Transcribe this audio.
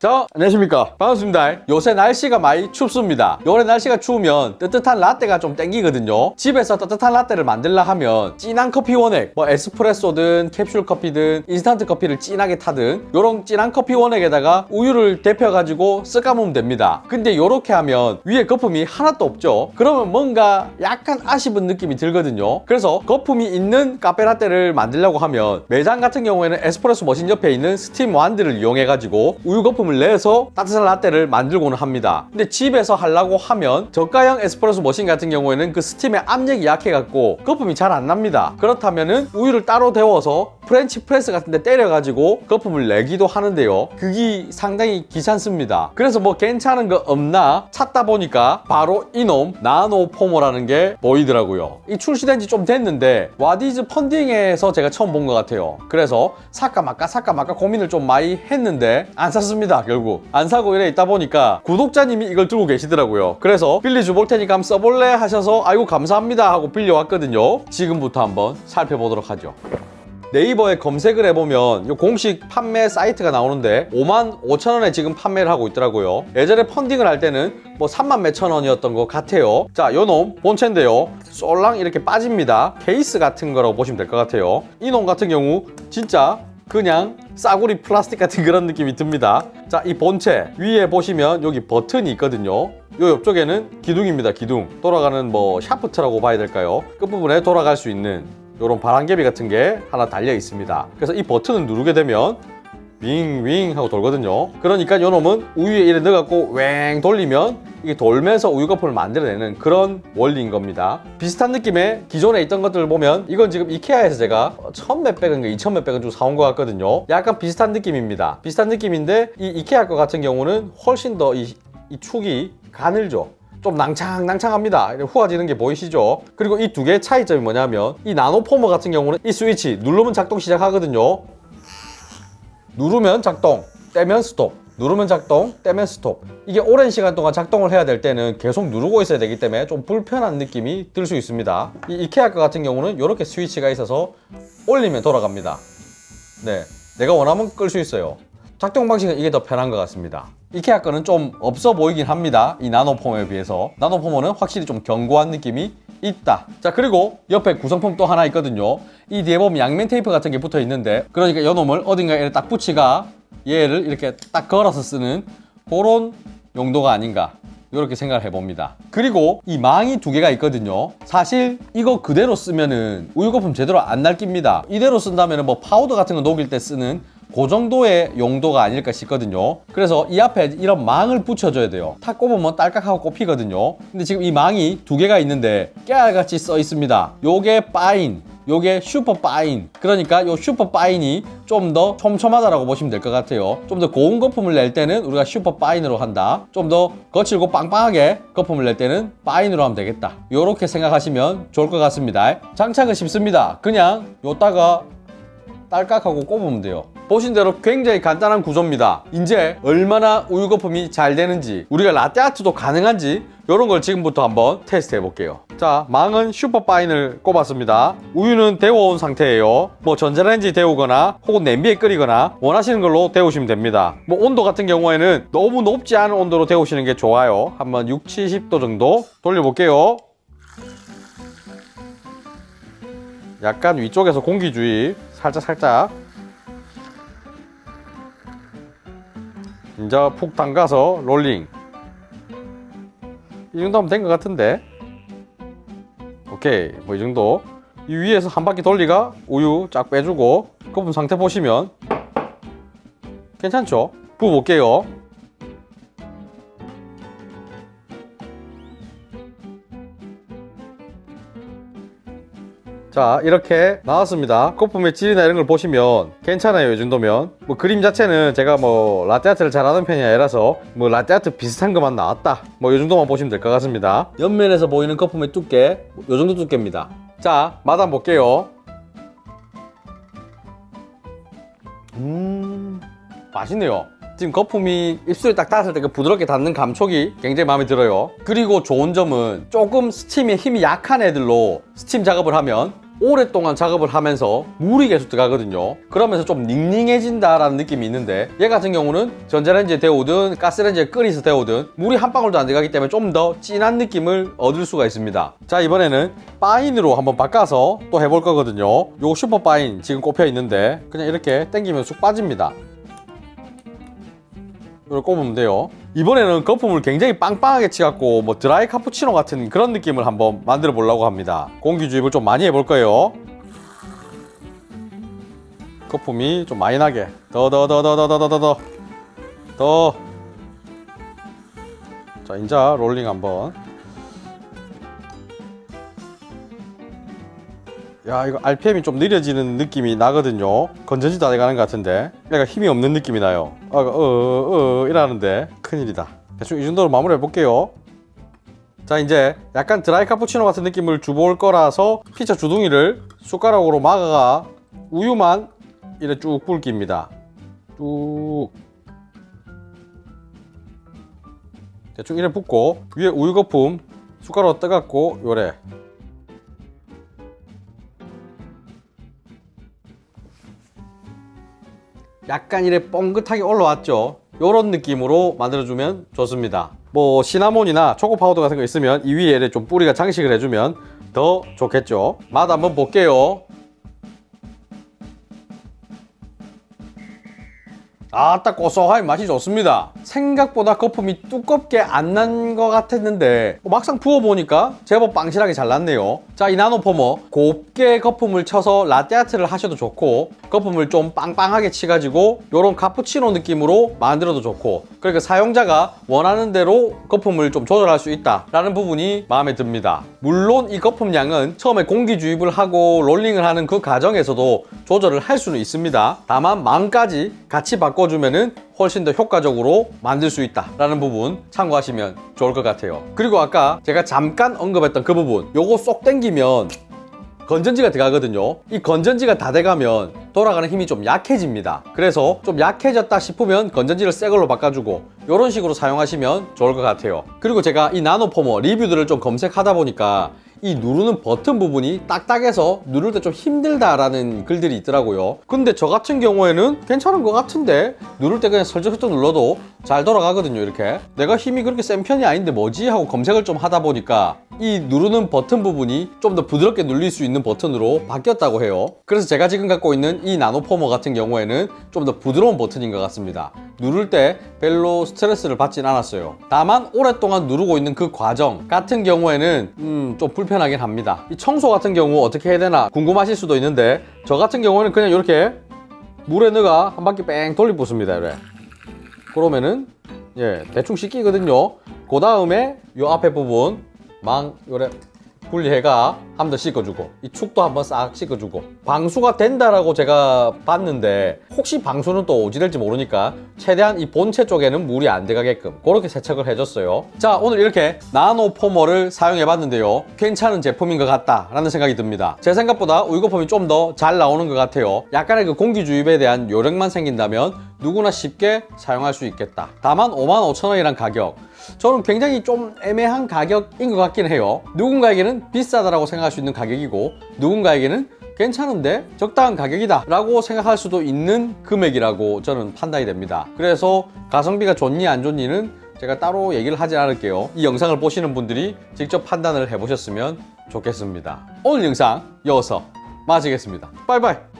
자, 안녕하십니까. 반갑습니다. 요새 날씨가 많이 춥습니다. 요래 날씨가 추우면 뜨뜻한 라떼가 좀 땡기거든요. 집에서 뜨뜻한 라떼를 만들려 하면 진한 커피 원액, 뭐 에스프레소든 캡슐 커피든 인스턴트 커피를 진하게 타든 요런 진한 커피 원액에다가 우유를 데펴가지고 쓱까면 됩니다. 근데 요렇게 하면 위에 거품이 하나도 없죠. 그러면 뭔가 약간 아쉬운 느낌이 들거든요. 그래서 거품이 있는 카페라떼를 만들려고 하면 매장 같은 경우에는 에스프레소 머신 옆에 있는 스팀 완드를 이용해가지고 우유 거품 내서 따뜻한 라떼를 만들고는 합니다. 근데 집에서 하려고 하면 저가형 에스프레소 머신 같은 경우에는 그 스팀의 압력이 약해갖고 거품이 잘 안 납니다. 그렇다면은 우유를 따로 데워서 프렌치 프레스 같은 데 때려가지고 거품을 내기도 하는데요. 그게 상당히 귀찮습니다. 그래서 뭐 괜찮은 거 없나 찾다 보니까 바로 이놈 나노 포머라는 게 보이더라고요. 이 출시된 지 좀 됐는데 와디즈 펀딩에서 제가 처음 본 것 같아요. 그래서 살까 말까 고민을 좀 많이 했는데 안 샀습니다. 결국 안 사고 이래 있다 보니까 구독자님이 이걸 들고 계시더라고요. 그래서 빌려줘 볼 테니까 한번 써볼래 하셔서 아이고 감사합니다 하고 빌려왔거든요. 지금부터 한번 살펴보도록 하죠. 네이버에 검색을 해보면 이 공식 판매 사이트가 나오는데 55,000원에 지금 판매를 하고 있더라고요. 예전에 펀딩을 할 때는 뭐 3만 몇천 원이었던 것 같아요. 자, 요놈 본체인데요. 쏠랑 이렇게 빠집니다. 케이스 같은 거라고 보시면 될 것 같아요. 이놈 같은 경우 진짜 그냥 싸구리 플라스틱 같은 그런 느낌이 듭니다. 자, 이 본체 위에 보시면 여기 버튼이 있거든요. 요 옆쪽에는 기둥입니다. 기둥. 돌아가는 뭐 샤프트라고 봐야 될까요? 끝부분에 돌아갈 수 있는 요런 바람개비 같은 게 하나 달려 있습니다. 그래서 이 버튼을 누르게 되면 윙윙 하고 돌거든요. 그러니까 요놈은 우유에 이래 넣어갖고 웽 돌리면 이게 돌면서 우유 거품을 만들어내는 그런 원리인 겁니다. 비슷한 느낌의 기존에 있던 것들을 보면 이건 지금 이케아에서 제가 1,000몇백인가 2,000몇백원 주고 사온 것 같거든요. 약간 비슷한 느낌입니다. 비슷한 느낌인데 이 이케아 거 같은 경우는 훨씬 더 이 축이 가늘죠. 좀 낭창합니다. 후아지는 게 보이시죠? 그리고 이 두 개의 차이점이 뭐냐면 이 나노포머 같은 경우는 이 스위치 누르면 작동 시작하거든요. 누르면 작동, 떼면 스톱. 누르면 작동, 떼면 스톱. 이게 오랜 시간 동안 작동을 해야 될 때는 계속 누르고 있어야 되기 때문에 좀 불편한 느낌이 들 수 있습니다. 이 이케아 거 같은 경우는 이렇게 스위치가 있어서 올리면 돌아갑니다. 네, 내가 원하면 끌 수 있어요. 작동 방식은 이게 더 편한 것 같습니다. 이케아 거는 좀 없어 보이긴 합니다. 이 나노포머에 비해서. 나노포머는 확실히 좀 견고한 느낌이 있다. 자, 그리고 옆에 구성품 또 하나 있거든요. 이 뒤에 보면 양면 테이프 같은 게 붙어 있는데, 그러니까 이 놈을 어딘가에 딱 붙이가 얘를 이렇게 딱 걸어서 쓰는 그런 용도가 아닌가, 이렇게 생각을 해봅니다. 그리고 이 망이 두 개가 있거든요. 사실 이거 그대로 쓰면은 우유 거품 제대로 안 날깁니다. 이대로 쓴다면은 뭐 파우더 같은 거 녹일 때 쓰는 그 정도의 용도가 아닐까 싶거든요. 그래서 이 앞에 이런 망을 붙여줘야 돼요. 탁 꼽으면 딸깍하고 꼽히거든요. 근데 지금 이 망이 두 개가 있는데 깨알같이 써 있습니다. 요게 파인, 요게 슈퍼 파인. 그러니까 요 슈퍼 파인이 좀 더 촘촘하다라고 보시면 될 것 같아요. 좀 더 고운 거품을 낼 때는 우리가 슈퍼 파인으로 한다. 좀 더 거칠고 빵빵하게 거품을 낼 때는 파인으로 하면 되겠다. 요렇게 생각하시면 좋을 것 같습니다. 장착은 쉽습니다. 그냥 요따가 딸깍하고 꼽으면 돼요. 보신 대로 굉장히 간단한 구조입니다. 이제 얼마나 우유 거품이 잘 되는지, 우리가 라떼 아트도 가능한지 이런 걸 지금부터 한번 테스트 해볼게요. 자, 망은 슈퍼파인을 꼽았습니다. 우유는 데워온 상태예요. 뭐 전자레인지 데우거나 혹은 냄비에 끓이거나 원하시는 걸로 데우시면 됩니다. 뭐 온도 같은 경우에는 너무 높지 않은 온도로 데우시는 게 좋아요. 한번 6, 70도 정도 돌려볼게요. 약간 위쪽에서 공기 주입 살짝 이제 푹 담가서 롤링. 이 정도 하면 된 것 같은데. 오케이, 뭐 이 정도. 이 위에서 한 바퀴 돌리가 우유 쫙 빼주고 거품 상태 보시면 괜찮죠? 부어볼게요. 자, 이렇게 나왔습니다. 거품의 질이나 이런 걸 보시면 괜찮아요. 이 정도면. 뭐 그림 자체는 제가 뭐 라떼아트를 잘하는 편이 아니라서 뭐 라떼아트 비슷한 것만 나왔다, 뭐 이 정도만 보시면 될 것 같습니다. 옆면에서 보이는 거품의 두께 이 정도 두께입니다. 자, 맛 한번 볼게요. 맛있네요. 지금 거품이 입술에 딱 닿았을 때 그 부드럽게 닿는 감촉이 굉장히 마음에 들어요. 그리고 좋은 점은 조금 스팀에 힘이 약한 애들로 스팀 작업을 하면 오랫동안 작업을 하면서 물이 계속 들어가거든요. 그러면서 좀 닝닝해진다라는 느낌이 있는데, 얘 같은 경우는 전자레인지에 데우든 가스레인지에 끓여서 데우든 물이 한 방울도 안 들어가기 때문에 좀 더 진한 느낌을 얻을 수가 있습니다. 자, 이번에는 파인으로 한번 바꿔서 또 해볼 거거든요. 요 슈퍼 파인 지금 꼽혀 있는데 그냥 이렇게 당기면 쑥 빠집니다. 이걸 꼽으면 돼요. 이번에는 거품을 굉장히 빵빵하게 치갖고 뭐 드라이 카푸치노 같은 그런 느낌을 한번 만들어 보려고 합니다. 공기 주입을 좀 많이 해볼 거예요. 거품이 좀 많이 나게 더. 자, 이제 롤링 한번. 야, 이거 RPM이 좀 느려지는 느낌이 나거든요. 건전지 다 돼가는 것 같은데 약간 힘이 없는 느낌이 나요. 이러는데 큰일이다. 대충 이 정도로 마무리 해볼게요. 자, 이제 약간 드라이 카푸치노 같은 느낌을 주볼 거라서 피처 주둥이를 숟가락으로 막아가 우유만 이렇게 쭉 붉힙니다. 쭉 대충 이렇게 붓고 위에 우유 거품 숟가락으로 떠갖고 요래 약간 이렇게 뻥긋하게 올라왔죠. 요런 느낌으로 만들어주면 좋습니다. 뭐 시나몬이나 초코 파우더 같은 거 있으면 이 위에 이렇게 좀 뿌리가 장식을 해주면 더 좋겠죠. 맛 한번 볼게요. 딱 고소하니 맛이 좋습니다. 생각보다 거품이 두껍게 안 난 것 같았는데 막상 부어보니까 제법 빵실하게 잘 났네요. 자, 이 나노포머 곱게 거품을 쳐서 라떼아트를 하셔도 좋고, 거품을 좀 빵빵하게 치가지고 요런 카푸치노 느낌으로 만들어도 좋고, 그러니까 사용자가 원하는 대로 거품을 좀 조절할 수 있다라는 부분이 마음에 듭니다. 물론 이 거품 양은 처음에 공기 주입을 하고 롤링을 하는 그 과정에서도 조절을 할 수는 있습니다. 다만 망까지 같이 바꿔주면은 훨씬 더 효과적으로 만들 수 있다라는 부분 참고하시면 좋을 것 같아요. 그리고 아까 제가 잠깐 언급했던 그 부분, 요거 쏙 당기면 건전지가 들어가거든요. 이 건전지가 다 돼가면 돌아가는 힘이 좀 약해집니다. 그래서 좀 약해졌다 싶으면 건전지를 새 걸로 바꿔주고 이런 식으로 사용하시면 좋을 것 같아요. 그리고 제가 이 나노포머 리뷰들을 좀 검색하다 보니까 이 누르는 버튼 부분이 딱딱해서 누를 때 좀 힘들다라는 글들이 있더라고요. 근데 저 같은 경우에는 괜찮은 것 같은데 누를 때 그냥 설정설정 눌러도 잘 돌아가거든요. 이렇게 내가 힘이 그렇게 센 편이 아닌데 뭐지? 하고 검색을 좀 하다 보니까 이 누르는 버튼 부분이 좀 더 부드럽게 눌릴 수 있는 버튼으로 바뀌었다고 해요. 그래서 제가 지금 갖고 있는 이 나노포머 같은 경우에는 좀 더 부드러운 버튼인 것 같습니다. 누를 때 별로 스트레스를 받진 않았어요. 다만 오랫동안 누르고 있는 그 과정 같은 경우에는 좀 불편하긴 합니다. 이 청소 같은 경우 어떻게 해야 되나 궁금하실 수도 있는데, 저 같은 경우에는 그냥 이렇게 물에 넣어가 한 바퀴 뺑 돌려붓습니다. 이래. 그러면은 대충 씻기거든요. 그 다음에 요 앞에 부분 요래 분리해가 한 번 더 씻어주고, 이 축도 한번 싹 씻어주고, 방수가 된다라고 제가 봤는데 혹시 방수는 또 오지될지 모르니까 최대한 이 본체 쪽에는 물이 안 들어가게끔 그렇게 세척을 해줬어요. 자, 오늘 이렇게 나노포머를 사용해봤는데요, 괜찮은 제품인 것 같다라는 생각이 듭니다. 제 생각보다 우유거품이 좀 더 잘 나오는 것 같아요. 약간의 그 공기 주입에 대한 요령만 생긴다면 누구나 쉽게 사용할 수 있겠다. 다만 55,000원이란 가격, 저는 굉장히 좀 애매한 가격인 것 같긴 해요. 누군가에게는 비싸다라고 생각할 수 있는 가격이고, 누군가에게는 괜찮은데 적당한 가격이다 라고 생각할 수도 있는 금액이라고 저는 판단이 됩니다. 그래서 가성비가 좋니 안 좋니는 제가 따로 얘기를 하지 않을게요. 이 영상을 보시는 분들이 직접 판단을 해보셨으면 좋겠습니다. 오늘 영상 여기서 마치겠습니다. 바이바이.